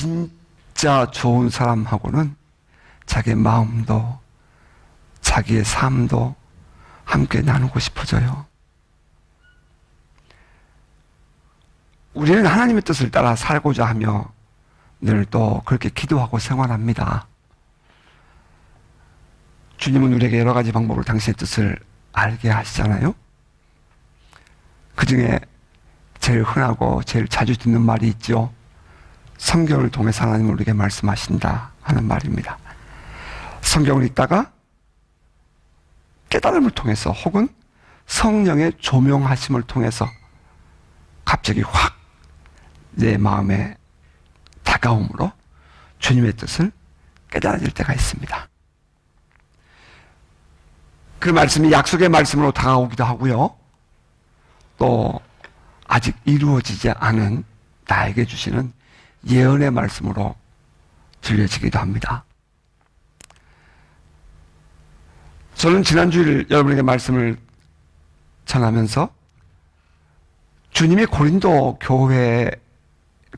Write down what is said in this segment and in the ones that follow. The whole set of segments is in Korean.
진짜 좋은 사람하고는 자기의 마음도 자기의 삶도 함께 나누고 싶어져요. 우리는 하나님의 뜻을 따라 살고자 하며 늘 또 그렇게 기도하고 생활합니다. 주님은 우리에게 여러 가지 방법으로 당신의 뜻을 알게 하시잖아요. 그 중에 제일 흔하고 제일 자주 듣는 말이 있죠. 성경을 통해서 하나님은 우리에게 말씀하신다 하는 말입니다. 성경을 읽다가 깨달음을 통해서 혹은 성령의 조명하심을 통해서 갑자기 확 내 마음에 다가옴으로 주님의 뜻을 깨달아질 때가 있습니다. 그 말씀이 약속의 말씀으로 다가오기도 하고요. 또 아직 이루어지지 않은 나에게 주시는 예언의 말씀으로 들려지기도 합니다. 저는 지난 주일 여러분에게 말씀을 전하면서 주님이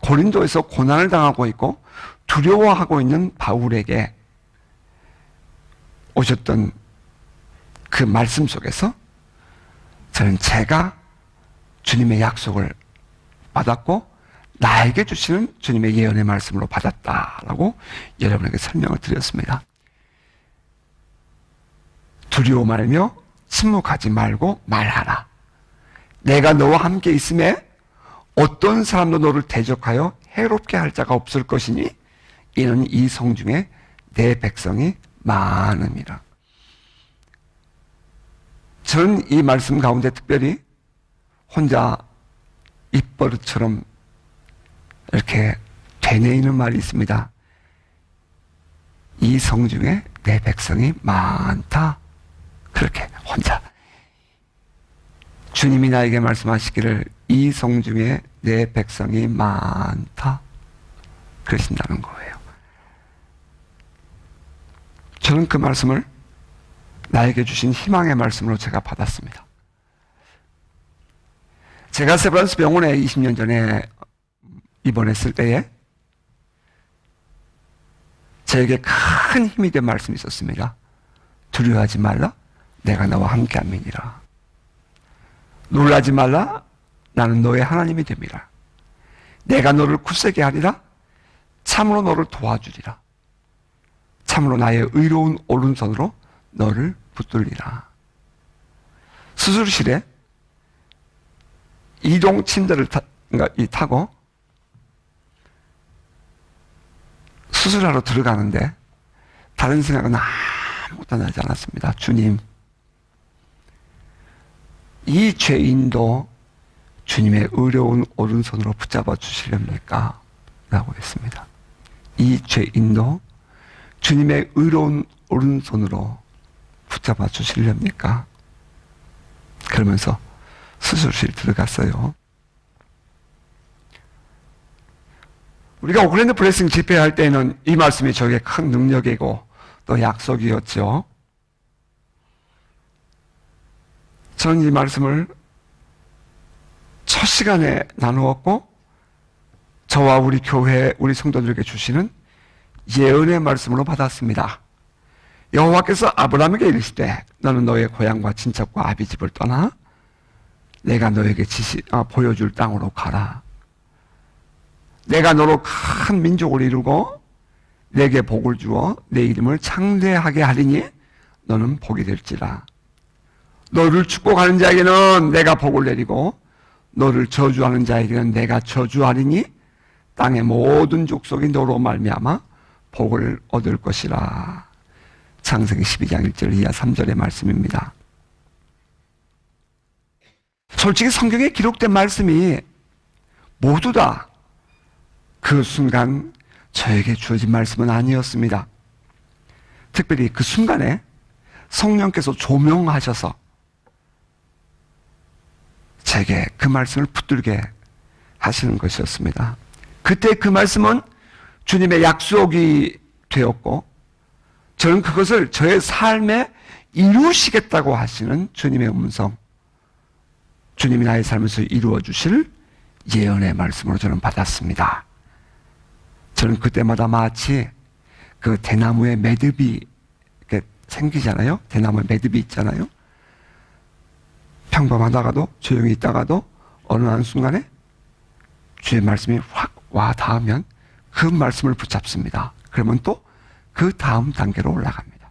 고린도에서 고난을 당하고 있고 두려워하고 있는 바울에게 오셨던 그 말씀 속에서 저는 제가 주님의 약속을 받았고 나에게 주시는 주님의 예언의 말씀으로 받았다라고 여러분에게 설명을 드렸습니다. 두려워 말며 침묵하지 말고 말하라. 내가 너와 함께 있음에 어떤 사람도 너를 대적하여 해롭게 할 자가 없을 것이니 이는 이 성 중에 내 백성이 많음이라. 저는 이 말씀 가운데 특별히 혼자 입버릇처럼 이렇게 되뇌이는 말이 있습니다. 이 성 중에 내 백성이 많다. 그렇게 혼자. 주님이 나에게 말씀하시기를 이 성 중에 내 백성이 많다. 그러신다는 거예요. 저는 그 말씀을 나에게 주신 희망의 말씀으로 제가 받았습니다. 제가 세브란스 병원에 20년 전에 입원했을 때에 저에게 큰 힘이 된 말씀이 있었습니다. 두려워하지 말라. 내가 너와 함께 함이니라. 놀라지 말라. 나는 너의 하나님이 됨이라. 내가 너를 굳세게 하리라. 참으로 너를 도와주리라. 참으로 나의 의로운 오른손으로 너를 붙들리라. 수술실에 이동 침대를 타고 수술하러 들어가는데 다른 생각은 아무것도 나지 않았습니다. 주님, 이 죄인도 주님의 의로운 오른손으로 붙잡아 주시렵니까? 라고 했습니다. 이 죄인도 주님의 의로운 오른손으로 붙잡아 주시렵니까? 그러면서 수술실 들어갔어요. 우리가 오클랜드 블레싱 집회할 때는 이 말씀이 저에게 큰 능력이고 또 약속이었죠. 저는 이 말씀을 첫 시간에 나누었고 저와 우리 교회 우리 성도들에게 주시는 예언의 말씀으로 받았습니다. 여호와께서 아브라함에게 이르시되 너는 너의 고향과 친척과 아비집을 떠나 내가 너에게 보여줄 땅으로 가라. 내가 너로 큰 민족을 이루고 내게 복을 주어 내 이름을 창대하게 하리니 너는 복이 될지라. 너를 축복하는 자에게는 내가 복을 내리고 너를 저주하는 자에게는 내가 저주하리니 땅의 모든 족속이 너로 말미암아 복을 얻을 것이라. 창세기 12장 1절 이하 3절의 말씀입니다. 솔직히 성경에 기록된 말씀이 모두 다 그 순간 저에게 주어진 말씀은 아니었습니다. 특별히 그 순간에 성령께서 조명하셔서 제게 그 말씀을 붙들게 하시는 것이었습니다. 그때 그 말씀은 주님의 약속이 되었고 저는 그것을 저의 삶에 이루시겠다고 하시는 주님의 음성, 주님이 나의 삶에서 이루어 주실 예언의 말씀으로 저는 받았습니다. 저는 그때마다 마치 그 대나무에 매듭이 이렇게 생기잖아요. 대나무에 매듭이 있잖아요. 평범하다가도 조용히 있다가도 어느 한순간에 주의 말씀이 확 와 닿으면 그 말씀을 붙잡습니다. 그러면 또 그 다음 단계로 올라갑니다.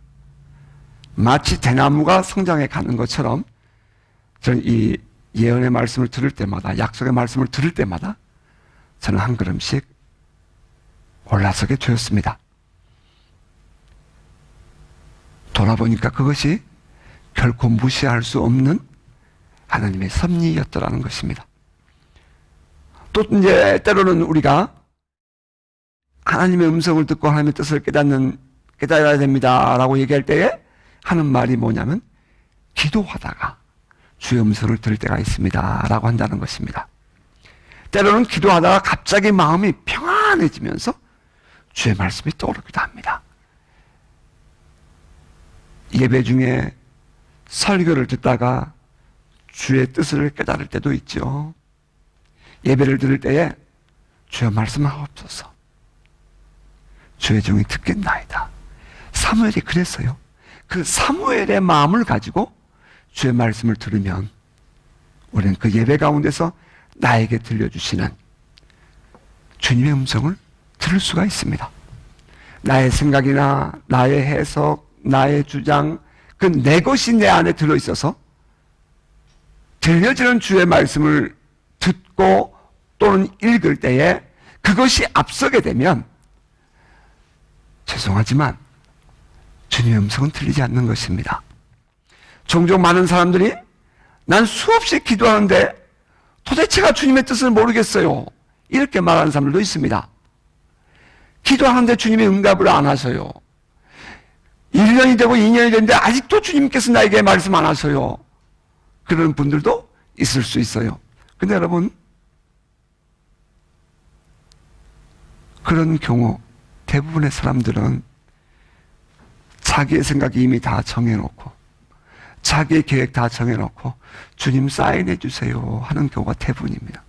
마치 대나무가 성장해 가는 것처럼 저는 이 예언의 말씀을 들을 때마다, 약속의 말씀을 들을 때마다 저는 한 걸음씩 올라서게 되었습니다. 돌아보니까 그것이 결코 무시할 수 없는 하나님의 섭리였더라는 것입니다. 또 이제 때로는 우리가 하나님의 음성을 듣고 하나님의 뜻을 깨달아야 됩니다 라고 얘기할 때에 하는 말이 뭐냐면 기도하다가 주의 음성을 들을 때가 있습니다 라고 한다는 것입니다. 때로는 기도하다가 갑자기 마음이 평안해지면서 주의 말씀이 떠오르기도 합니다. 예배 중에 설교를 듣다가 주의 뜻을 깨달을 때도 있죠. 예배를 들을 때에 주여 말씀하옵소서. 주의 종이 듣겠나이다. 사무엘이 그랬어요. 그 사무엘의 마음을 가지고 주의 말씀을 들으면 우리는 그 예배 가운데서 나에게 들려주시는 주님의 음성을 들을 수가 있습니다. 나의 생각이나 나의 해석, 나의 주장, 그 내 것이 내 안에 들어있어서 들려지는 주의 말씀을 듣고 또는 읽을 때에 그것이 앞서게 되면 죄송하지만 주님의 음성은 들리지 않는 것입니다. 종종 많은 사람들이 난 수없이 기도하는데 도대체가 주님의 뜻을 모르겠어요. 이렇게 말하는 사람들도 있습니다. 기도하는데 주님이 응답을 안 하셔요. 1년이 되고 2년이 됐는데 아직도 주님께서 나에게 말씀 안 하셔요. 그런 분들도 있을 수 있어요. 근데 여러분, 그런 경우 대부분의 사람들은 자기의 생각이 이미 다 정해놓고 자기의 계획 다 정해놓고 주님 사인해 주세요 하는 경우가 대부분입니다.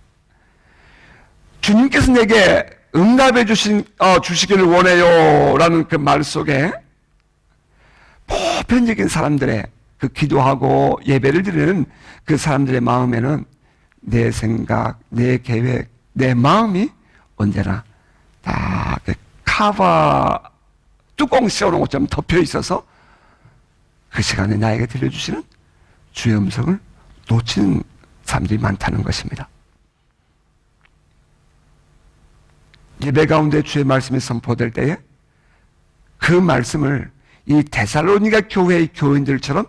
주님께서 내게 응답해 주시기를 원해요 라는 그 말 속에 보편적인 사람들의 그 기도하고 예배를 드리는 그 사람들의 마음에는 내 생각, 내 계획, 내 마음이 언제나 다 카바 뚜껑 씌워놓은 것처럼 덮여 있어서 그 시간에 나에게 들려주시는 주의 음성을 놓치는 사람들이 많다는 것입니다. 예배 가운데 주의 말씀이 선포될 때에 그 말씀을 이 데살로니가 교회의 교인들처럼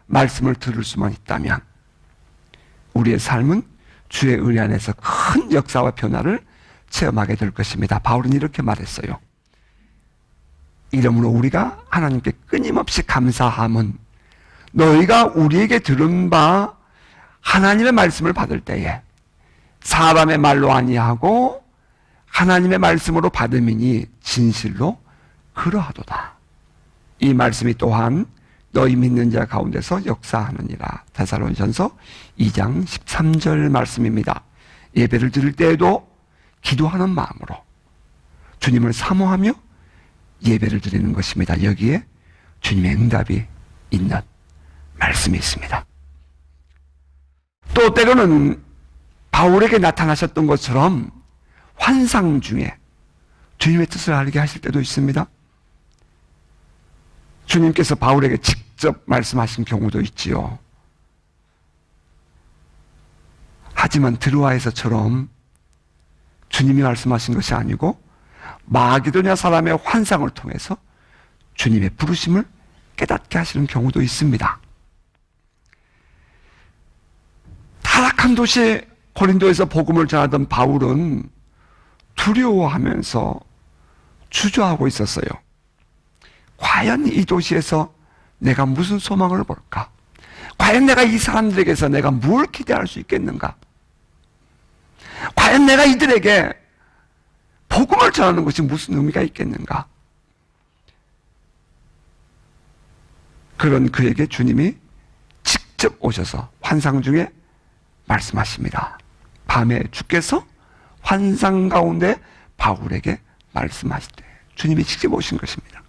말씀을 들을 수만 있다면 우리의 삶은 주의 은혜 안에서 큰 역사와 변화를 체험하게 될 것입니다. 바울은 이렇게 말했어요. 이러므로 우리가 하나님께 끊임없이 감사함은 너희가 우리에게 들은 바 하나님의 말씀을 받을 때에 사람의 말로 아니하고 하나님의 말씀으로 받음이니 진실로 그러하도다. 이 말씀이 또한 너희 믿는 자 가운데서 역사하느니라. 데살로니전서 2장 13절 말씀입니다. 예배를 드릴 때에도 기도하는 마음으로 주님을 사모하며 예배를 드리는 것입니다. 여기에 주님의 응답이 있는 말씀이 있습니다. 또 때로는 바울에게 나타나셨던 것처럼 환상 중에 주님의 뜻을 알게 하실 때도 있습니다. 주님께서 바울에게 직접 말씀하신 경우도 있지요. 하지만 드로아에서처럼 주님이 말씀하신 것이 아니고 마게도냐 사람의 환상을 통해서 주님의 부르심을 깨닫게 하시는 경우도 있습니다. 타락한 도시 고린도에서 복음을 전하던 바울은 두려워하면서 주저하고 있었어요. 과연 이 도시에서 내가 무슨 소망을 볼까? 과연 내가 이 사람들에게서 내가 뭘 기대할 수 있겠는가? 과연 내가 이들에게 복음을 전하는 것이 무슨 의미가 있겠는가? 그런 그에게 주님이 직접 오셔서 환상 중에 말씀하십니다. 밤에 주께서 환상 가운데 바울에게 말씀하실 때 주님이 직접 오신 것입니다.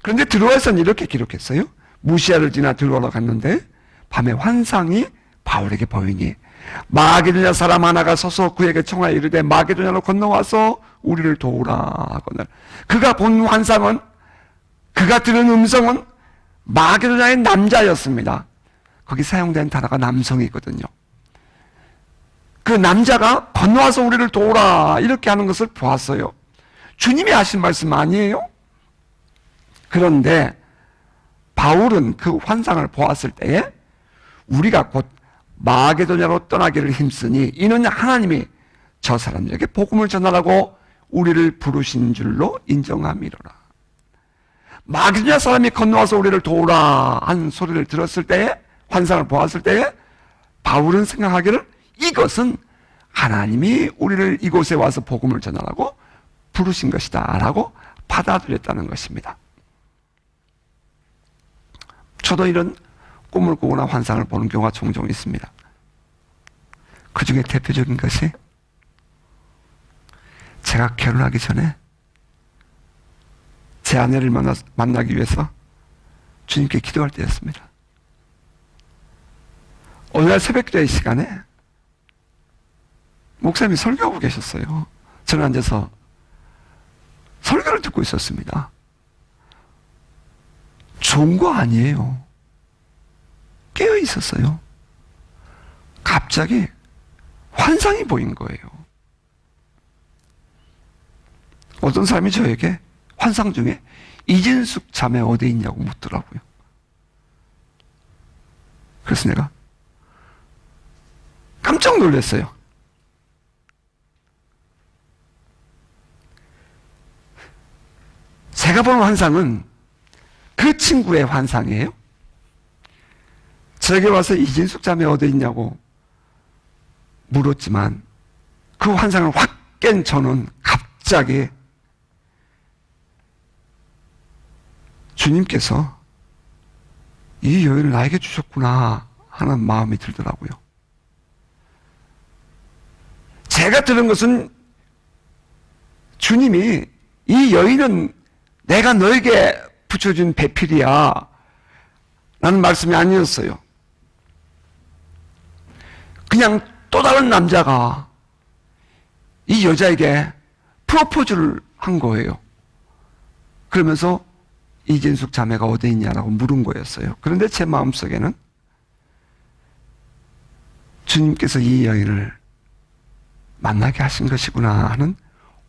그런데 드로아에서는 이렇게 기록했어요. 무시아를 지나 드로아로 갔는데 밤에 환상이 바울에게 보이니 마게도냐 사람 하나가 서서 그에게 청하여 이르되 마게도냐로 건너와서 우리를 도우라 하거늘. 그가 본 환상은, 그가 들은 음성은 마게도냐의 남자였습니다. 거기 사용된 단어가 남성이거든요. 그 남자가 건너와서 우리를 도우라 이렇게 하는 것을 보았어요. 주님이 하신 말씀 아니에요? 그런데 바울은 그 환상을 보았을 때에 우리가 곧 마게도냐로 떠나기를 힘쓰니 이는 하나님이 저 사람들에게 복음을 전하라고 우리를 부르신 줄로 인정함이로라. 마게도냐 사람이 건너와서 우리를 도우라 하는 소리를 들었을 때에, 환상을 보았을 때에 바울은 생각하기를 이것은 하나님이 우리를 이곳에 와서 복음을 전하라고 부르신 것이다 라고 받아들였다는 것입니다. 저도 이런 꿈을 꾸거나 환상을 보는 경우가 종종 있습니다. 그 중에 대표적인 것이 제가 결혼하기 전에 제 아내를 만나기 위해서 주님께 기도할 때였습니다. 어느 날 새벽기도의 시간에 목사님이 설교하고 계셨어요. 저는 앉아서 설교를 듣고 있었습니다. 좋은 거 아니에요. 깨어 있었어요. 갑자기 환상이 보인 거예요. 어떤 사람이 저에게 환상 중에 이진숙 자매 어디 있냐고 묻더라고요. 그래서 내가 깜짝 놀랐어요. 제가 본 환상은 그 친구의 환상이에요. 저에게 와서 이진숙 자매 어디 있냐고 물었지만 그 환상을 확 깬 저는 갑자기 주님께서 이 여인을 나에게 주셨구나 하는 마음이 들더라고요. 제가 들은 것은 주님이 이 여인은 내가 너에게 붙여준 배필이야 라는 말씀이 아니었어요. 그냥 또 다른 남자가 이 여자에게 프로포즈를 한 거예요. 그러면서 이진숙 자매가 어디 있냐라고 물은 거였어요. 그런데 제 마음속에는 주님께서 이 여인을 만나게 하신 것이구나 하는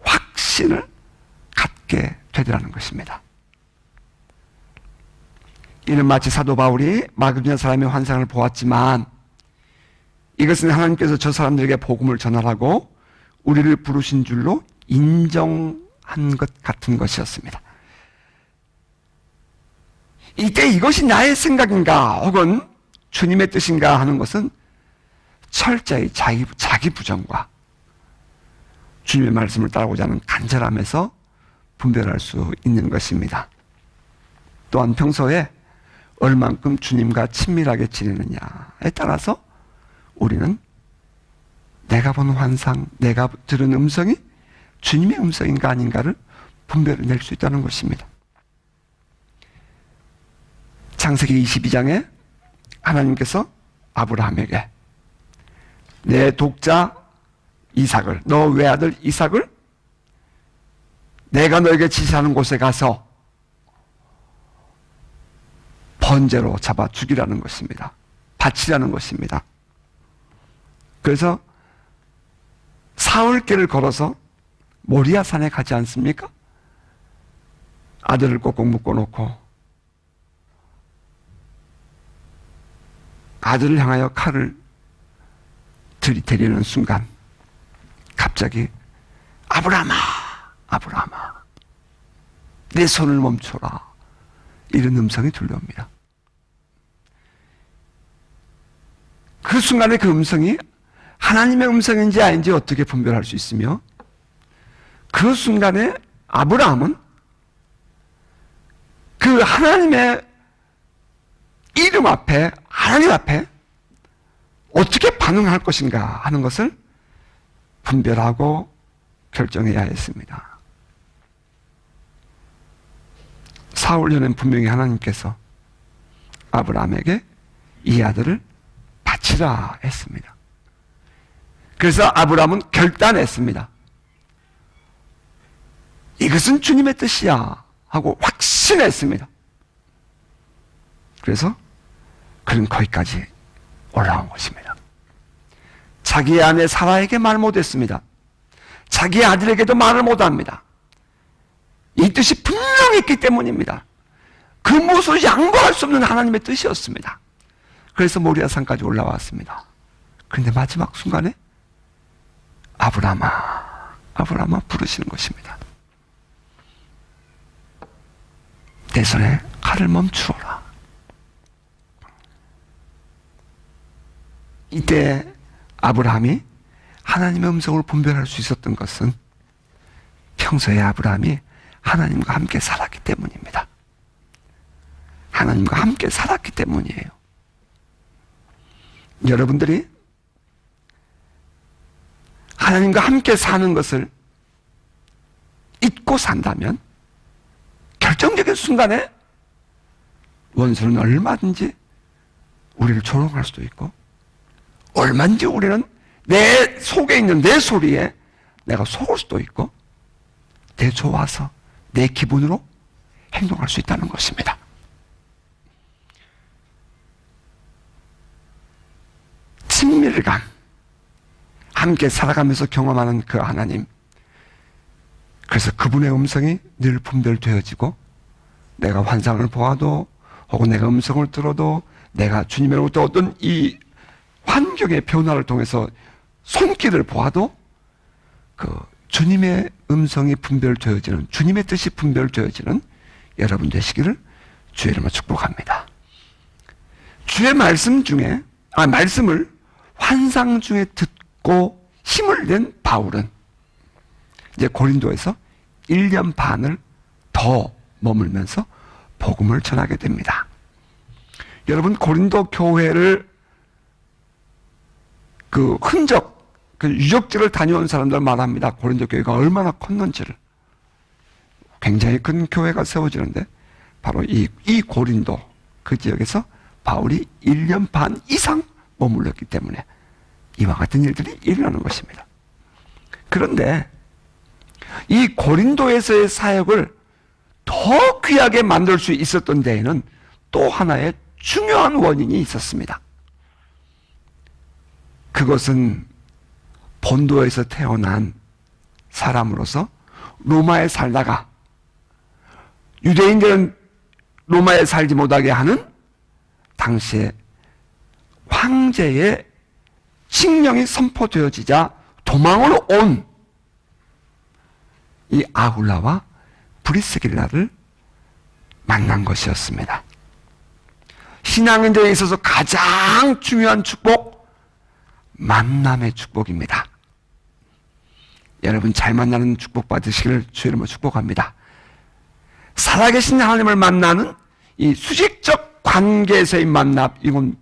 확신을 갖게 되더라는 것입니다. 이는 마치 사도 바울이 마게도냐 사람의 환상을 보았지만 이것은 하나님께서 저 사람들에게 복음을 전하라고 우리를 부르신 줄로 인정한 것 같은 것이었습니다. 이때 이것이 나의 생각인가 혹은 주님의 뜻인가 하는 것은 철저히 자기 부정과 주님의 말씀을 따르고자 하는 간절함에서 분별할 수 있는 것입니다. 또한 평소에 얼만큼 주님과 친밀하게 지내느냐에 따라서 우리는 내가 본 환상, 내가 들은 음성이 주님의 음성인가 아닌가를 분별을 낼 수 있다는 것입니다. 창세기 22장에 하나님께서 아브라함에게 내 독자 이삭을, 너 외아들 이삭을 내가 너에게 지시하는 곳에 가서 번제로 잡아 죽이라는 것입니다. 바치라는 것입니다. 그래서 사흘길을 걸어서 모리아 산에 가지 않습니까? 아들을 꼭꼭 묶어놓고 아들을 향하여 칼을 들이대려는 순간 갑자기 아브라함아, 아브라함아, 내 손을 멈춰라, 이런 음성이 들려옵니다. 그 순간에 그 음성이 하나님의 음성인지 아닌지 어떻게 분별할 수 있으며, 그 순간에 아브라함은 그 하나님의 이름 앞에, 하나님 앞에 어떻게 반응할 것인가 하는 것을 분별하고 결정해야 했습니다. 4월 전엔 분명히 하나님께서 아브라함에게 이 아들을 바치라 했습니다. 그래서 아브라함은 결단했습니다. 이것은 주님의 뜻이야 하고 확신했습니다. 그래서 그는 거기까지 올라온 것입니다. 자기의 아내 사라에게 말 못했습니다. 자기의 아들에게도 말을 못합니다. 이 뜻이 분명히 있기 때문입니다. 그 무엇을 양보할 수 없는 하나님의 뜻이었습니다. 그래서 모리아산까지 올라왔습니다. 그런데 마지막 순간에 아브라함아, 아브라함아 부르시는 것입니다. 내 손에 칼을 멈추어라. 이때 아브라함이 하나님의 음성을 분별할 수 있었던 것은 평소에 아브라함이 하나님과 함께 살았기 때문입니다. 하나님과 함께 살았기 때문이에요. 여러분들이 하나님과 함께 사는 것을 잊고 산다면 결정적인 순간에 원수는 얼마든지 우리를 조롱할 수도 있고, 얼마든지 우리는 내 속에 있는 내 소리에 내가 속을 수도 있고, 내 좋아서 내 기분으로 행동할 수 있다는 것입니다. 친밀감, 함께 살아가면서 경험하는 그 하나님, 그래서 그분의 음성이 늘 분별되어지고, 내가 환상을 보아도 혹은 내가 음성을 들어도 내가 주님으로부터 어떤 이 환경의 변화를 통해서 손길을 보아도 그 주님의 음성이 분별되어지는, 주님의 뜻이 분별되어지는 여러분 되시기를 주의 이름으로 축복합니다. 주의 말씀 중에, 말씀을 환상 중에 듣고 힘을 낸 바울은 이제 고린도에서 1년 반을 더 머물면서 복음을 전하게 됩니다. 여러분, 고린도 교회를 그 흔적, 그 유적지를 다녀온 사람들 말합니다. 고린도 교회가 얼마나 컸는지를. 굉장히 큰 교회가 세워지는데 바로 이 고린도 그 지역에서 바울이 1년 반 이상 머물렀기 때문에 이와 같은 일들이 일어나는 것입니다. 그런데 이 고린도에서의 사역을 더 귀하게 만들 수 있었던 데에는 또 하나의 중요한 원인이 있었습니다. 그것은 본도에서 태어난 사람으로서 로마에 살다가 유대인들은 로마에 살지 못하게 하는 당시에 황제의 칙령이 선포되어지자 도망을 온 이 아굴라와 브리스길라를 만난 것이었습니다. 신앙인들에 있어서 가장 중요한 축복, 만남의 축복입니다. 여러분 잘 만나는 축복 받으시기를 주의 이름으로 축복합니다. 살아계신 하나님을 만나는 이 수직적 관계에서의 만남, 이건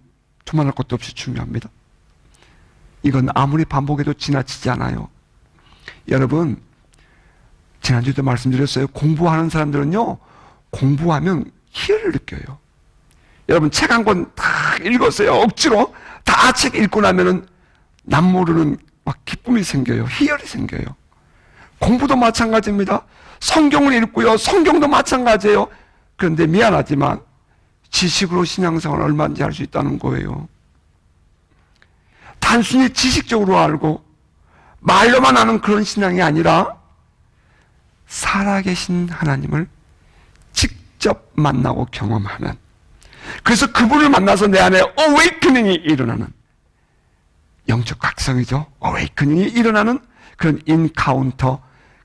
두말할 것도 없이 중요합니다. 이건 아무리 반복해도 지나치지 않아요. 여러분, 지난주에도 말씀드렸어요. 공부하는 사람들은요, 공부하면 희열을 느껴요. 여러분, 책 한 권 다 읽었어요. 억지로 다 책 읽고 나면은 남 모르는 막 기쁨이 생겨요. 희열이 생겨요. 공부도 마찬가지입니다. 성경을 읽고요. 성경도 마찬가지예요. 그런데 미안하지만 지식으로 신앙생활을 얼마든지 할 수 있다는 거예요. 단순히 지식적으로 알고 말로만 하는 그런 신앙이 아니라 살아계신 하나님을 직접 만나고 경험하는, 그래서 그분을 만나서 내 안에 어웨이크닝이 일어나는, 영적 각성이죠. 어웨이크닝이 일어나는 그런 인카운터,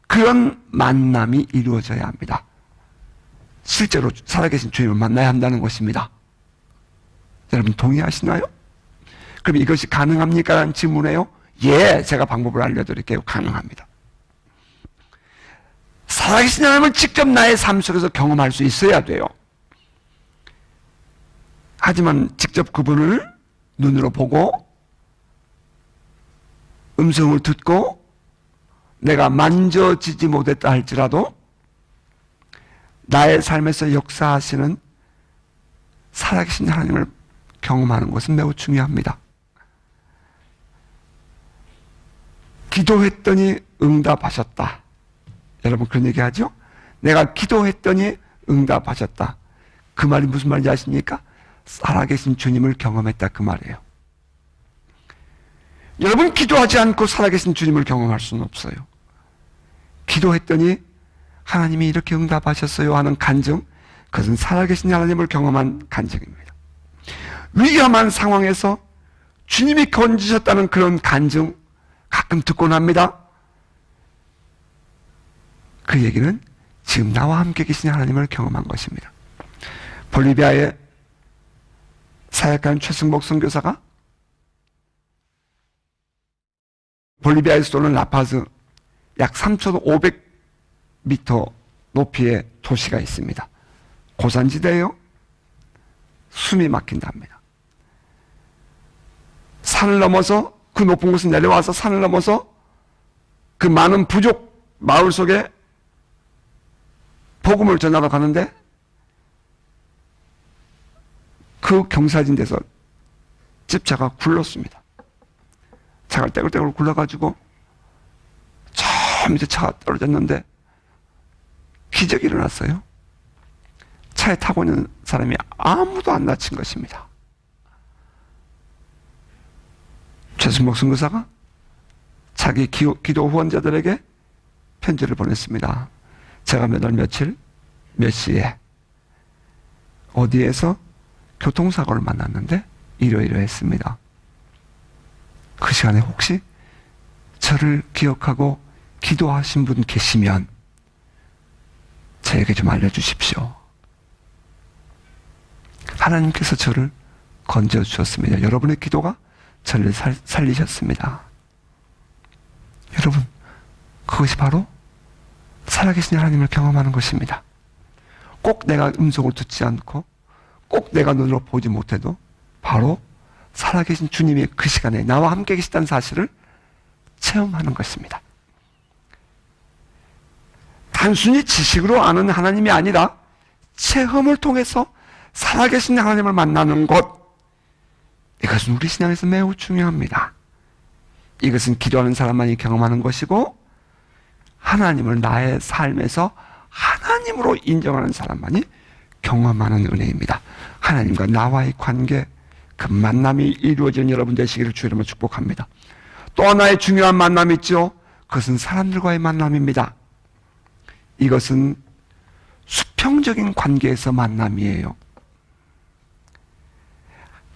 그런 만남이 이루어져야 합니다. 실제로 살아계신 주님을 만나야 한다는 것입니다. 여러분 동의하시나요? 그럼 이것이 가능합니까? 라는 질문에요. 예, 제가 방법을 알려드릴게요. 가능합니다. 살아계신 하나님을 직접 나의 삶 속에서 경험할 수 있어야 돼요. 하지만 직접 그분을 눈으로 보고 음성을 듣고 내가 만져지지 못했다 할지라도 나의 삶에서 역사하시는 살아계신 하나님을 경험하는 것은 매우 중요합니다. 기도했더니 응답하셨다. 여러분 그런 얘기 하죠? 내가 기도했더니 응답하셨다. 그 말이 무슨 말인지 아십니까? 살아계신 주님을 경험했다 그 말이에요. 여러분 기도하지 않고 살아계신 주님을 경험할 수는 없어요. 기도했더니 하나님이 이렇게 응답하셨어요 하는 간증, 그것은 살아계신 하나님을 경험한 간증입니다. 위험한 상황에서 주님이 건지셨다는 그런 간증 가끔 듣곤 합니다. 그 얘기는 지금 나와 함께 계신 하나님을 경험한 것입니다. 볼리비아의 사역하는 최승복 선교사가 볼리비아의 수도는 라파즈 약 3,500m 높이의 도시가 있습니다. 고산지대예요. 숨이 막힌답니다. 산을 넘어서 그 높은 곳에 내려와서 산을 넘어서 그 많은 부족 마을 속에 복음을 전하러 가는데 그 경사진데서 집차가 굴렀습니다. 차가 떼굴떼굴 굴러가지고 저 밑에 차가 떨어졌는데 기적이 일어났어요. 차에 타고 있는 사람이 아무도 안 다친 것입니다. 최승복 선교사가 자기 기도 후원자들에게 편지를 보냈습니다. 제가 몇 월 며칠 몇 시에 어디에서 교통사고를 만났는데 이러이러했습니다. 그 시간에 혹시 저를 기억하고 기도하신 분 계시면 저에게 좀 알려주십시오. 하나님께서 저를 건져주셨습니다. 여러분의 기도가 저를 살리셨습니다. 여러분, 그것이 바로 살아계신 하나님을 경험하는 것입니다. 꼭 내가 음성을 듣지 않고 꼭 내가 눈으로 보지 못해도 바로 살아계신 주님이 그 시간에 나와 함께 계시다는 사실을 체험하는 것입니다. 단순히 지식으로 아는 하나님이 아니라 체험을 통해서 살아계신 하나님을 만나는 것, 이것은 우리 신앙에서 매우 중요합니다. 이것은 기도하는 사람만이 경험하는 것이고 하나님을 나의 삶에서 하나님으로 인정하는 사람만이 경험하는 은혜입니다. 하나님과 나와의 관계, 그 만남이 이루어지는 여러분 되시기를 주의 이름으로 축복합니다. 또 하나의 중요한 만남이 있죠. 그것은 사람들과의 만남입니다. 이것은 수평적인 관계에서 만남이에요.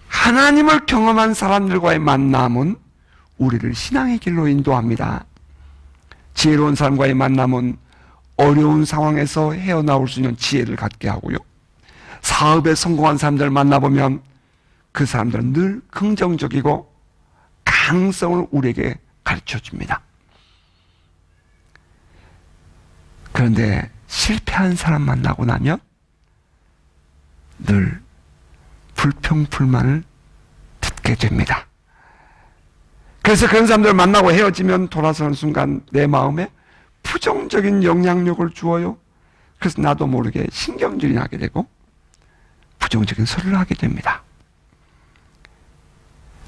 하나님을 경험한 사람들과의 만남은 우리를 신앙의 길로 인도합니다. 지혜로운 사람과의 만남은 어려운 상황에서 헤어나올 수 있는 지혜를 갖게 하고요. 사업에 성공한 사람들을 만나보면 그 사람들은 늘 긍정적이고 가능성을 우리에게 가르쳐줍니다. 그런데 실패한 사람 만나고 나면 늘 불평불만을 듣게 됩니다. 그래서 그런 사람들을 만나고 헤어지면 돌아서는 순간 내 마음에 부정적인 영향력을 주어요. 그래서 나도 모르게 신경질이 나게 되고 부정적인 소리를 하게 됩니다.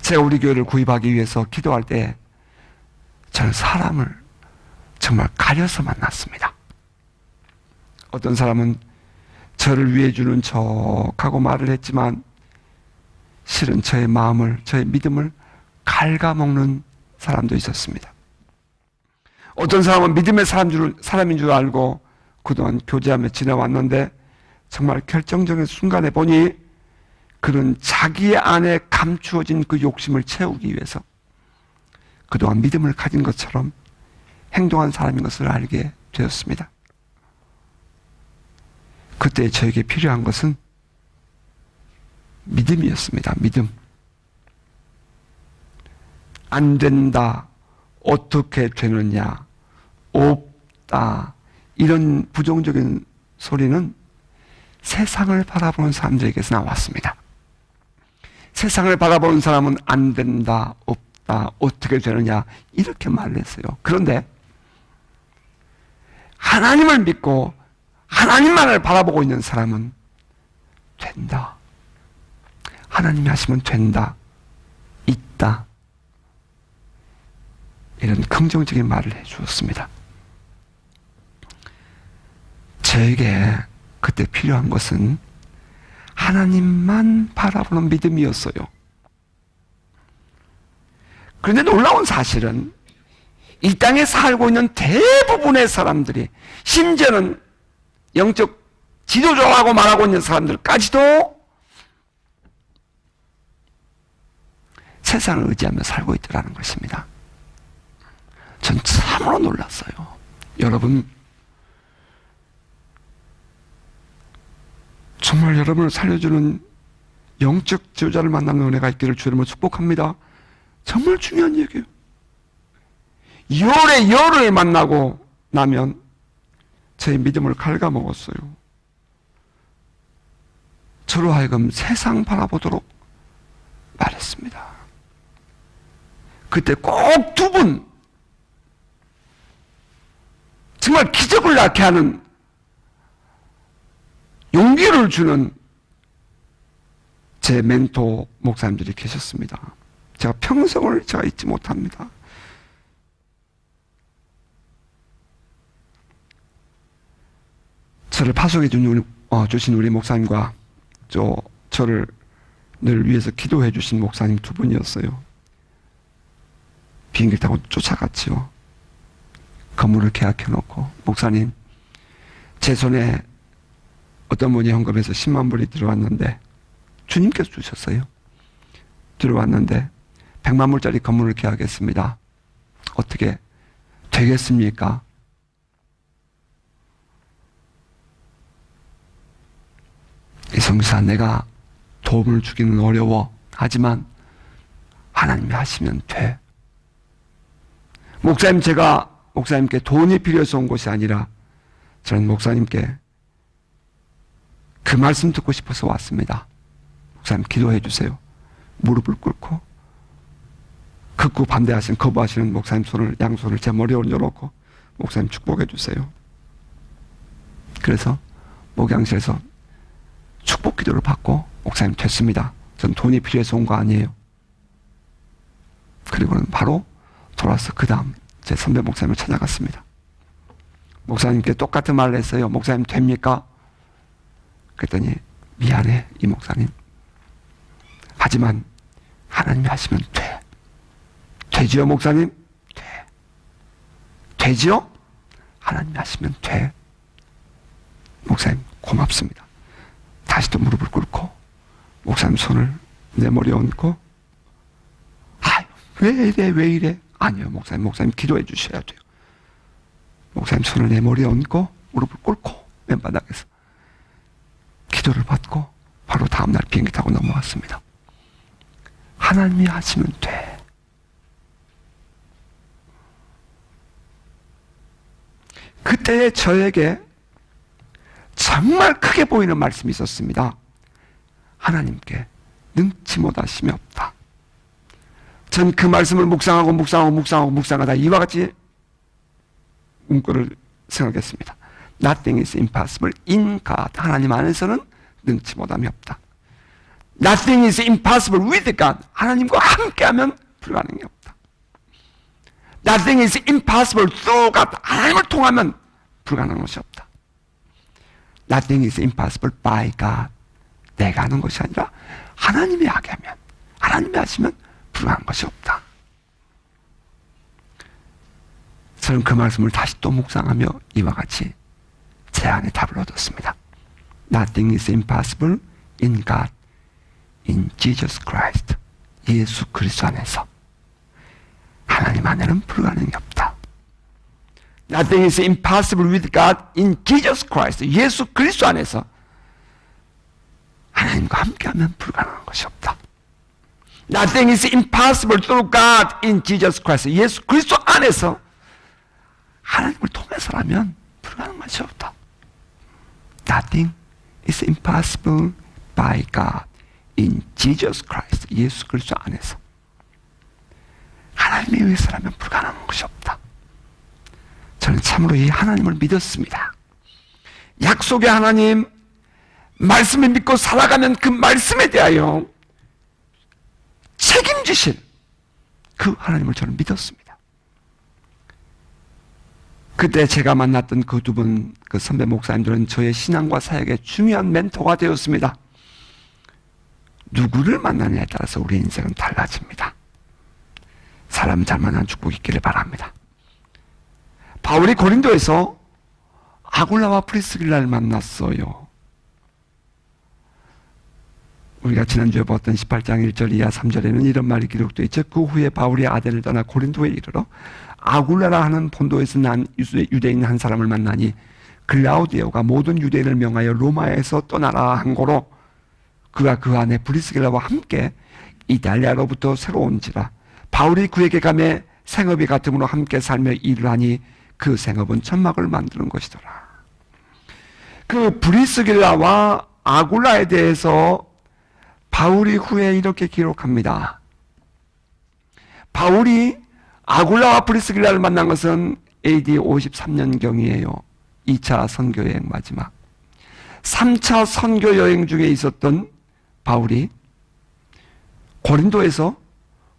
제가 우리 교회를 구입하기 위해서 기도할 때 저는 사람을 정말 가려서 만났습니다. 어떤 사람은 저를 위해 주는 척하고 말을 했지만 실은 저의 마음을, 저의 믿음을 갉아먹는 사람도 있었습니다. 어떤 사람은 믿음의 사람인 줄 알고 그동안 교제하며 지내왔는데 정말 결정적인 순간에 보니 그런 자기 안에 감추어진 그 욕심을 채우기 위해서 그동안 믿음을 가진 것처럼 행동한 사람인 것을 알게 되었습니다. 그때 저에게 필요한 것은 믿음이었습니다. 믿음. 안 된다, 어떻게 되느냐, 없다, 이런 부정적인 소리는 세상을 바라보는 사람들에게서 나왔습니다. 세상을 바라보는 사람은 안 된다, 없다, 어떻게 되느냐 이렇게 말을 했어요. 그런데 하나님을 믿고 하나님만을 바라보고 있는 사람은 된다. 하나님이 하시면 된다. 있다. 이런 긍정적인 말을 해주었습니다. 저에게 그때 필요한 것은 하나님만 바라보는 믿음이었어요. 그런데 놀라운 사실은 이 땅에 살고 있는 대부분의 사람들이, 심지어는 영적 지도자라고 말하고 있는 사람들까지도 세상을 의지하며 살고 있더라는 것입니다. 전 참으로 놀랐어요. 여러분, 정말 여러분을 살려주는 영적 지도자를 만나는 은혜가 있기를 주님을 축복합니다. 정말 중요한 얘기예요. 열의 열을 만나고 나면 제 믿음을 갉아먹었어요. 저로 하여금 세상 바라보도록 말했습니다. 그때 꼭 두 분, 정말 기적을 낳게 하는 용기를 주는 제 멘토 목사님들이 계셨습니다. 제가 평생을 제가 잊지 못합니다. 저를 파송해 주신 우리 목사님과 저를 늘 위해서 기도해 주신 목사님 두 분이었어요. 비행기 타고 쫓아갔지요. 건물을 계약해 놓고, 목사님, 제 손에 어떤 분이 현금에서 10만 불이 들어왔는데, 주님께서 주셨어요. 들어왔는데 100만 불짜리 건물을 계약했습니다. 어떻게 되겠습니까? 이 성사, 내가 도움을 주기는 어려워. 하지만 하나님이 하시면 돼. 목사님, 제가 목사님께 돈이 필요해서 온 것이 아니라 저는 목사님께 그 말씀 듣고 싶어서 왔습니다. 목사님, 기도해 주세요. 무릎을 꿇고 극구 거부하시는 목사님 양손을 제 머리에 올려놓고, 목사님 축복해 주세요. 그래서 목양실에서 축복 기도를 받고, 목사님 됐습니다. 전 돈이 필요해서 온 거 아니에요. 그리고는 바로 돌아와서 그 다음 제 선배 목사님을 찾아갔습니다. 목사님께 똑같은 말을 했어요. 목사님 됩니까? 그랬더니, 미안해 이 목사님, 하지만 하나님이 하시면 돼. 되지요 목사님? 돼. 되지요? 하나님이 하시면 돼. 목사님 고맙습니다. 다시 또 무릎을 꿇고 목사님 손을 내 머리에 얹고, 왜 이래? 아니요 목사님 기도해 주셔야 돼요. 목사님 손을 내 머리에 얹고 무릎을 꿇고 맨바닥에서 기도를 받고 바로 다음날 비행기 타고 넘어왔습니다. 하나님이 하시면 돼. 그때 저에게 정말 크게 보이는 말씀이 있었습니다. 하나님께 능치 못하심이 없다. 전 그 말씀을 묵상하다 이와 같이 문구를 생각했습니다. Nothing is impossible in God. 하나님 안에서는 능치 못함이 없다. Nothing is impossible with God. 하나님과 함께하면 불가능이 없다. Nothing is impossible through God. 하나님을 통하면 불가능한 것이 없다. Nothing is impossible by God. 내가 하는 것이 아니라 하나님이 하게 하면, 하나님이 하시면 불가능한 것이 없다. 저는 그 말씀을 다시 또 묵상하며 이와 같이 제 안에 답을 얻었습니다. Nothing is impossible in God, in Jesus Christ. 예수 그리스도 안에서 하나님 안에는 불가능이 없다. Nothing is impossible with God in Jesus Christ. 예수 그리스도 안에서 하나님과 함께하면 불가능한 것이 없다. Nothing is impossible through God in Jesus Christ. 예수 그리스도 안에서 하나님을 통해서라면 불가능한 것이 없다. Nothing is impossible by God in Jesus Christ. 예수 그리스도 안에서 하나님에 의해서라면 불가능한 것이 없다. 저는 참으로 이 하나님을 믿었습니다. 약속의 하나님, 말씀을 믿고 살아가면 그 말씀에 대하여 책임지실 그 하나님을 저는 믿었습니다. 그때 제가 만났던 그 두 분, 그 선배 목사님들은 저의 신앙과 사역에 중요한 멘토가 되었습니다. 누구를 만나냐에 따라서 우리 인생은 달라집니다. 사람 잘 만난 축복 있기를 바랍니다. 바울이 고린도에서 아굴라와 프리스길라를 만났어요. 우리가 지난주에 봤던 18장 1절 이하 3절에는 이런 말이 기록되어 있죠. 그 후에 바울이 아덴을 떠나 고린도에 이르러 아굴라라 하는 본도에서 난 유대인 한 사람을 만나니 글라우디오가 모든 유대인을 명하여 로마에서 떠나라 한 거로 그가 그 안에 브리스길라와 함께 이달리아로부터 새로 온지라. 바울이 그에게 가매 생업이 같음으로 함께 살며 일을 하니 그 생업은 천막을 만드는 것이더라. 그 브리스길라와 아굴라에 대해서 바울이 후에 이렇게 기록합니다. 바울이 아굴라와 브리스길라를 만난 것은 AD 53년경이에요. 2차 선교여행 마지막. 3차 선교여행 중에 있었던 바울이 고린도에서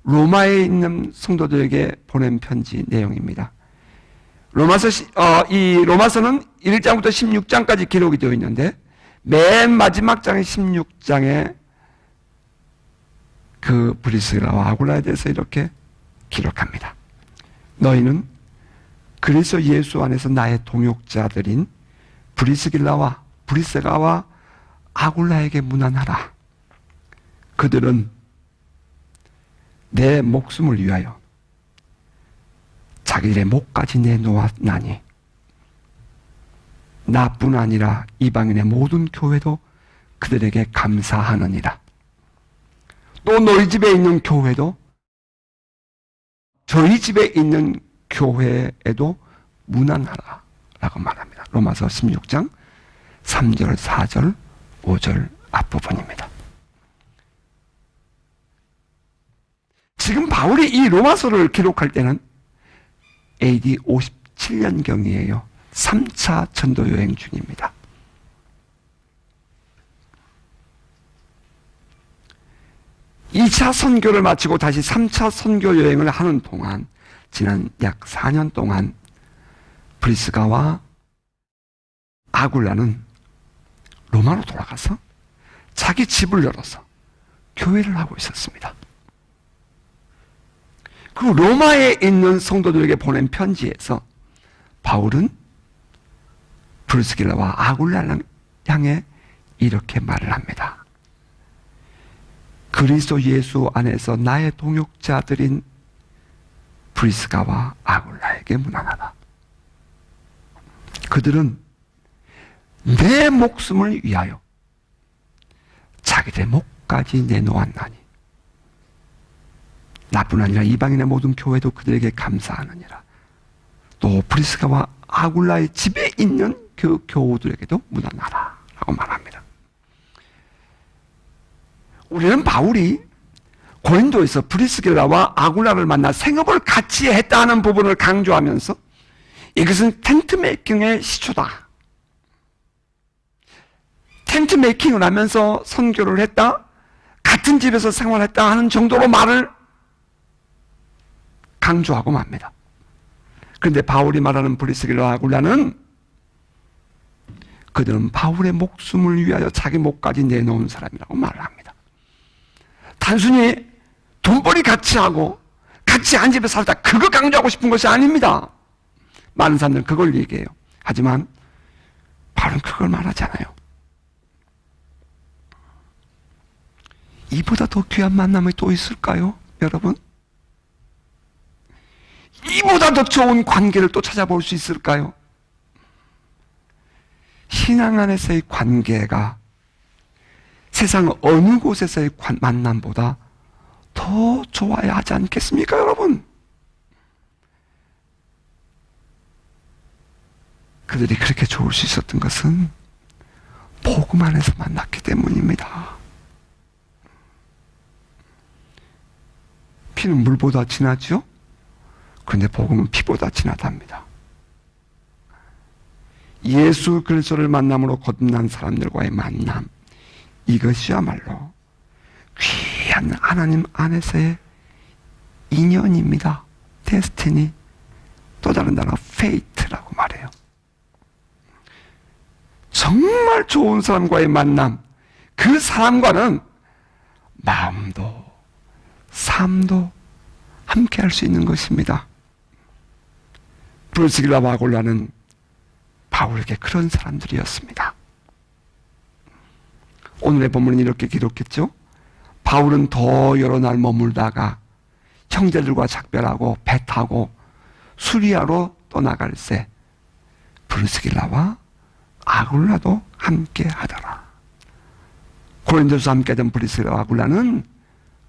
로마에 있는 성도들에게 보낸 편지 내용입니다. 이 로마서는 1장부터 16장까지 기록이 되어 있는데 맨 마지막 장의 16장에 그 브리스길라와 아굴라에 대해서 이렇게 기록합니다. 너희는 그리스도 예수 안에서 나의 동역자들인 브리스가와 아굴라에게 문안하라. 그들은 내 목숨을 위하여 자기들의 목까지 내놓았나니 나뿐 아니라 이방인의 모든 교회도 그들에게 감사하느니라. 또 너희 집에 있는 교회도 저희 집에 있는 교회에도 문안하라 라고 말합니다. 로마서 16장 3절, 4절, 5절 앞부분입니다. 지금 바울이 이 로마서를 기록할 때는 AD 57년경이에요. 3차 전도 여행 중입니다. 이 차 선교를 마치고 다시 3차 선교 여행을 하는 동안 지난 약 4년 동안 브리스가와 아굴라는 로마로 돌아가서 자기 집을 열어서 교회를 하고 있었습니다. 그 로마에 있는 성도들에게 보낸 편지에서 바울은 브리스길라와 아굴라를 향해 이렇게 말을 합니다. 그리스도 예수 안에서 나의 동역자들인 브리스가와 아굴라에게 문안하라. 그들은 내 목숨을 위하여 자기들의 목까지 내놓았나니 나뿐 아니라 이방인의 모든 교회도 그들에게 감사하느니라. 또 브리스가와 아굴라의 집에 있는 그 교우들에게도 문안하라 라고 말합니다. 우리는 바울이 고린도에서 브리스길라와 아굴라를 만나 생업을 같이 했다는 부분을 강조하면서 이것은 텐트 메이킹의 시초다. 텐트 메이킹을 하면서 선교를 했다, 같은 집에서 생활했다 하는 정도로 말을 강조하고 맙니다. 그런데 바울이 말하는 브리스길라와 아굴라는 그들은 바울의 목숨을 위하여 자기 목까지 내놓은 사람이라고 말을 합니다. 단순히 돈벌이 같이 하고 같이 한 집에 살다 그거 강조하고 싶은 것이 아닙니다. 많은 사람들은 그걸 얘기해요. 하지만 바울은 그걸 말하지 않아요. 이보다 더 귀한 만남이 또 있을까요? 여러분? 이보다 더 좋은 관계를 또 찾아볼 수 있을까요? 신앙 안에서의 관계가 세상 어느 곳에서의 만남보다 더 좋아야 하지 않겠습니까, 여러분? 그들이 그렇게 좋을 수 있었던 것은 복음 안에서 만났기 때문입니다. 피는 물보다 진하죠? 그런데 복음은 피보다 진하답니다. 예수 그리스도를 만남으로 거듭난 사람들과의 만남, 이것이야말로 귀한 하나님 안에서의 인연입니다. 데스티니, 또 다른 단어 페이트라고 말해요. 정말 좋은 사람과의 만남, 그 사람과는 마음도 삶도 함께 할 수 있는 것입니다. 브루스길라와 아굴라는 바울에게 그런 사람들이었습니다. 오늘의 본문은 이렇게 기록했죠. 바울은 더 여러 날 머물다가 형제들과 작별하고 배 타고 수리아로 떠나갈새 브루스길라와 아굴라도 함께 하더라. 고린도서 함께 하던 브루스길라와 아굴라는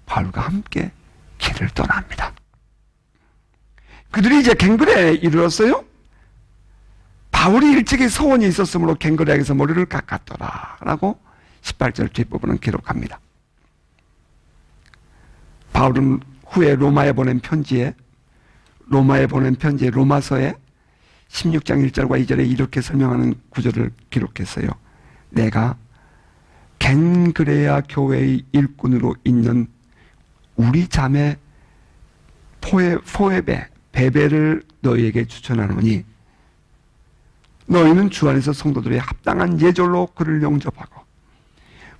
바울과 함께 길을 떠납니다. 그들이 이제 갱그레에 이르렀어요. 바울이 일찍이 소원이 있었으므로 갱그레에서 머리를 깎았더라 라고 18절 뒷부분은 기록합니다. 바울은 후에 로마에 보낸 편지에 로마서에 16장 1절과 2절에 이렇게 설명하는 구절을 기록했어요. 내가 겐그레아 교회의 일꾼으로 있는 우리 자매 포에베 베베를 너희에게 추천하노니 너희는 주 안에서 성도들의 합당한 예절로 그를 영접하고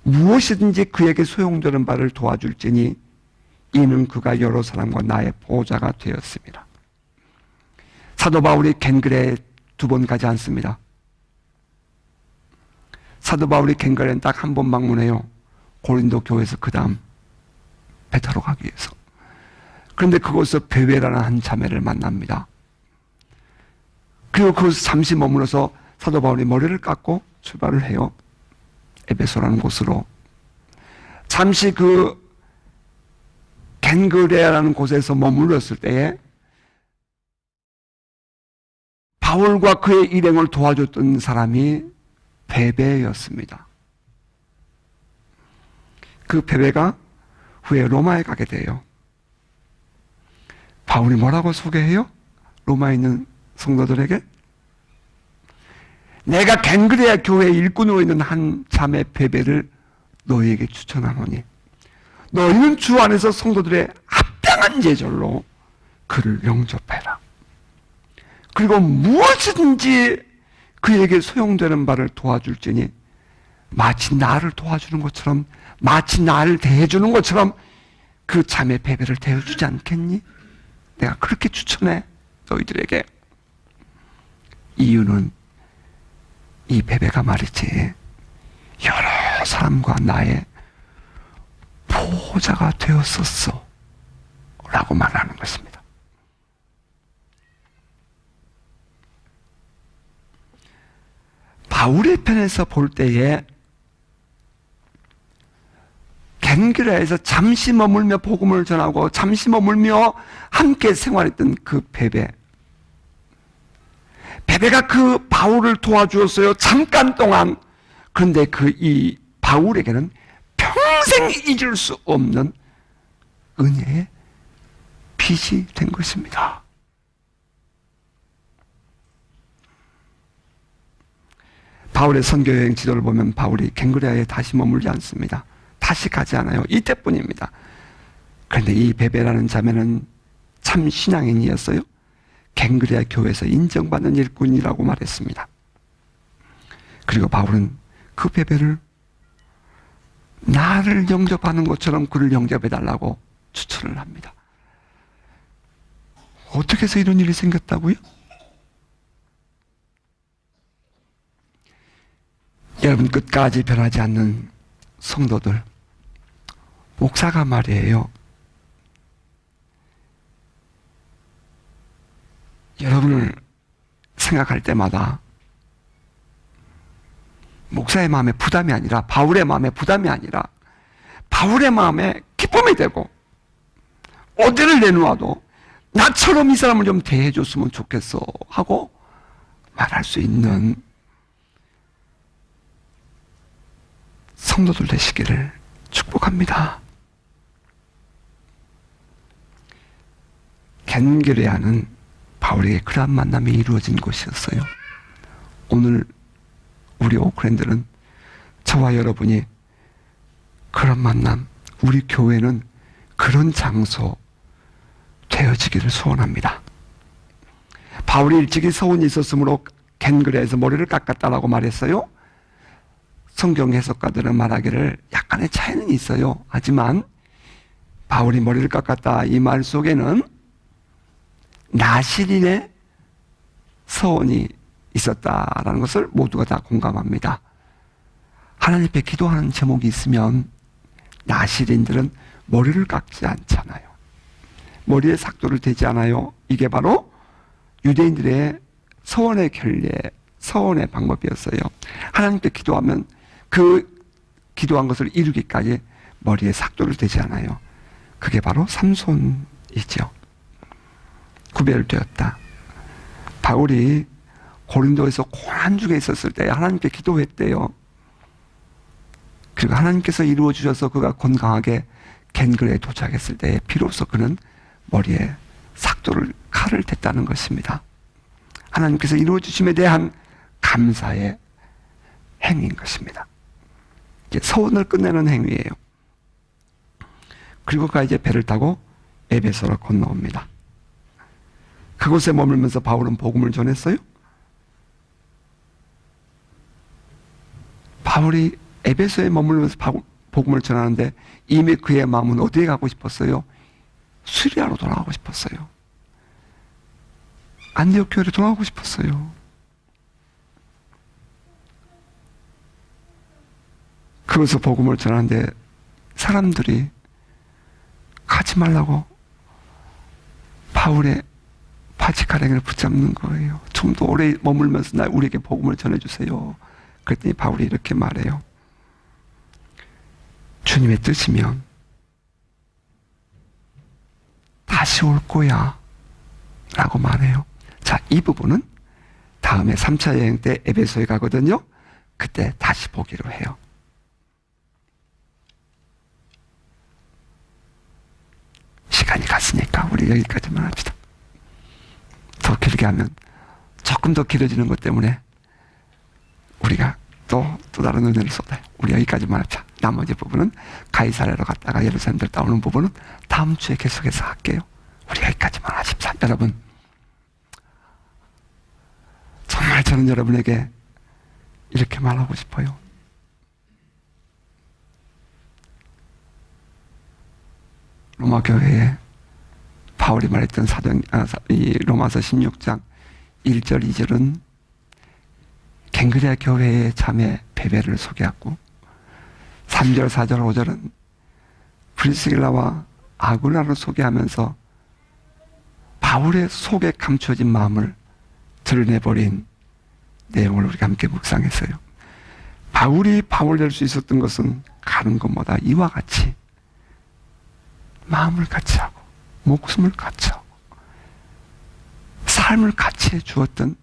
무엇이든지 그에게 소용되는 바를 도와줄지니 이는 그가 여러 사람과 나의 보호자가 되었습니다. 사도 바울이 겐그레에 2번 가지 않습니다. 사도 바울이 겐그레는 딱 한 번 방문해요. 고린도 교회에서 그 다음 베타로 가기 위해서. 그런데 그곳에서 베베라는 한 자매를 만납니다. 그리고 그곳에서 잠시 머물러서 사도 바울이 머리를 깎고 출발을 해요. 에베소라는 곳으로. 잠시 그 겐그레아라는 곳에서 머물렀을 때에 바울과 그의 일행을 도와줬던 사람이 베베였습니다. 그 베베가 후에 로마에 가게 돼요. 바울이 뭐라고 소개해요? 로마에 있는 성도들에게? 내가 겐그레아 교회 일꾼으로 있는 한 자매 베베를 너희에게 추천하노니 너희는 주 안에서 성도들의 합당한 예절로 그를 영접해라. 그리고 무엇이든지 그에게 소용되는 바를 도와줄지니 마치 나를 도와주는 것처럼 마치 나를 대해주는 것처럼 그 자매 베베를 대해주지 않겠니? 내가 그렇게 추천해 너희들에게. 이유는 이 베베가 말이지 여러 사람과 나의 보호자가 되었었어 라고 말하는 것입니다. 바울의 편에서 볼 때에 겐그레아에서 잠시 머물며 복음을 전하고 잠시 머물며 함께 생활했던 그 베베가 그 바울을 도와주었어요. 잠깐 동안. 그런데 이 바울에게는 평생 잊을 수 없는 은혜의 빚이 된 것입니다. 바울의 선교여행 지도를 보면 바울이 겐그레아에 다시 머물지 않습니다. 다시 가지 않아요. 이때뿐입니다. 그런데 이 베베라는 자매는 참 신앙인이었어요. 겐그레아 교회에서 인정받는 일꾼이라고 말했습니다. 그리고 바울은 그 베베를 나를 영접하는 것처럼 그를 영접해달라고 추천을 합니다. 어떻게 해서 이런 일이 생겼다고요? 여러분, 끝까지 변하지 않는 성도들, 목사가 말이에요. 여러분을 생각할 때마다 목사의 마음에 부담이 아니라 바울의 마음에 부담이 아니라 바울의 마음에 기쁨이 되고 어디를 내놓아도 나처럼 이 사람을 좀 대해줬으면 좋겠어 하고 말할 수 있는 성도들 되시기를 축복합니다. 겐그레아는 바울에게 그러한 만남이 이루어진 곳이었어요. 오늘 우리 오크랜드는 저와 여러분이 그런 만남, 우리 교회는 그런 장소 되어지기를 소원합니다. 바울이 일찍이 서운이 있었으므로 갱그레에서 머리를 깎았다라고 말했어요. 성경 해석가들은 말하기를 약간의 차이는 있어요. 하지만 바울이 머리를 깎았다 이 말 속에는 나실인의 서원이 있었다라는 것을 모두가 다 공감합니다. 하나님 앞에 기도하는 제목이 있으면 나실인들은 머리를 깎지 않잖아요. 머리에 삭도를 대지 않아요. 이게 바로 유대인들의 서원의 결례, 서원의 방법이었어요. 하나님께 기도하면 그 기도한 것을 이루기까지 머리에 삭도를 대지 않아요. 그게 바로 삼손이죠. 구별되었다. 바울이 고린도에서 고난 중에 있었을 때 하나님께 기도했대요. 그리고 하나님께서 이루어 주셔서 그가 건강하게 겐그레에 도착했을 때 비로소 그는 머리에 삭도를 칼을 댔다는 것입니다. 하나님께서 이루어 주심에 대한 감사의 행위인 것입니다. 이제 서원을 끝내는 행위예요. 그리고 그가 이제 배를 타고 에베소로 건너옵니다. 그곳에 머물면서 바울은 복음을 전했어요. 바울이 에베소에 머물면서 복음을 전하는데 이미 그의 마음은 어디에 가고 싶었어요? 시리아로 돌아가고 싶었어요. 안디옥 교회로 돌아가고 싶었어요. 그것을 복음을 전하는데 사람들이 가지 말라고 바울의 바지가랑이를 붙잡는 거예요. 좀 더 오래 머물면서 우리에게 복음을 전해주세요. 그랬더니 바울이 이렇게 말해요. 주님의 뜻이면 다시 올 거야 라고 말해요. 자, 이 부분은 다음에 3차 여행 때 에베소에 가거든요. 그때 다시 보기로 해요. 시간이 갔으니까 우리 여기까지만 합시다. 더 길게 하면 조금 더 길어지는 것 때문에 우리가 또 다른 은혜를 쏟아요. 우리 여기까지만 합시다. 나머지 부분은 가이사랴로 갔다가 예루살렘 들다 오는 부분은 다음 주에 계속해서 할게요. 우리 여기까지만 하십시다. 여러분, 정말 저는 여러분에게 이렇게 말하고 싶어요. 로마 교회에 바울이 말했던 이 로마서 16장 1절 2절은 갱그레아 교회의 자매 베베를 소개하고 3절 4절 5절은 프리스길라와 아굴라를 소개하면서 바울의 속에 감춰진 마음을 드러내버린 내용을 우리가 함께 묵상했어요. 바울이 바울 될 수 있었던 것은 가는 것마다 이와 같이 마음을 같이 하고 목숨을 같이 하고 삶을 같이 해주었던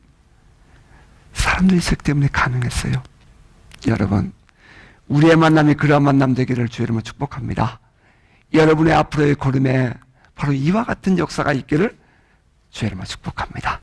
사람들이 있었기 때문에 가능했어요. 여러분, 우리의 만남이 그러한 만남 되기를 주의 이름으로 축복합니다. 여러분의 앞으로의 걸음에 바로 이와 같은 역사가 있기를 주의 이름으로 축복합니다.